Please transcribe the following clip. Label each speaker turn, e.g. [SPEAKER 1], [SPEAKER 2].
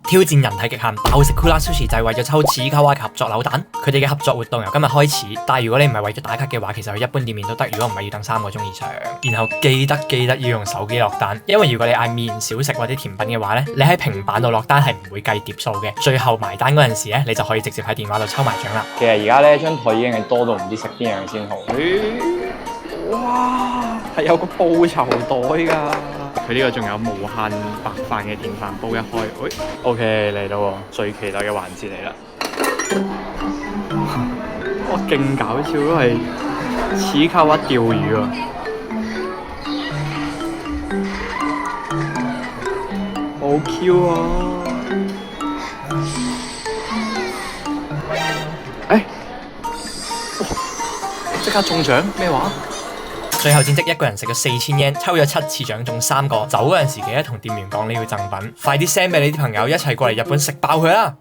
[SPEAKER 1] 挑戰人體極限爆食 Kura Sushi 就係為咗抽此卡哇嘅合作扭蛋。佢哋嘅合作活動由今日開始，但係如果你唔係為咗打卡嘅話，其實去一般店面都得。如果唔係要等3個鐘以上。然後記得要用手機落單，因為如果你嗌麵小食或者甜品嘅話咧，你喺平板度落單係唔會計碟數嘅。最後埋單嗰陣時咧，你就可以直接喺電話度抽埋獎啦。
[SPEAKER 2] 其實而家咧張台已經係多到唔知食邊樣先好。
[SPEAKER 3] 哇，係有個報酬袋㗎。佢呢個仲有無限白飯嘅電飯煲一開，OK 嚟到喎，最期待嘅環節嚟啦！哇，勁搞笑都係此卡哇釣魚啊！好 Q 啊！即刻中獎咩話？
[SPEAKER 1] 最後戰績一個人食咗4000 yen，抽咗7次獎中3個。走嗰陣時記得同店員講你要贈品，快啲 send 俾你啲朋友一齊過嚟日本食爆佢啦！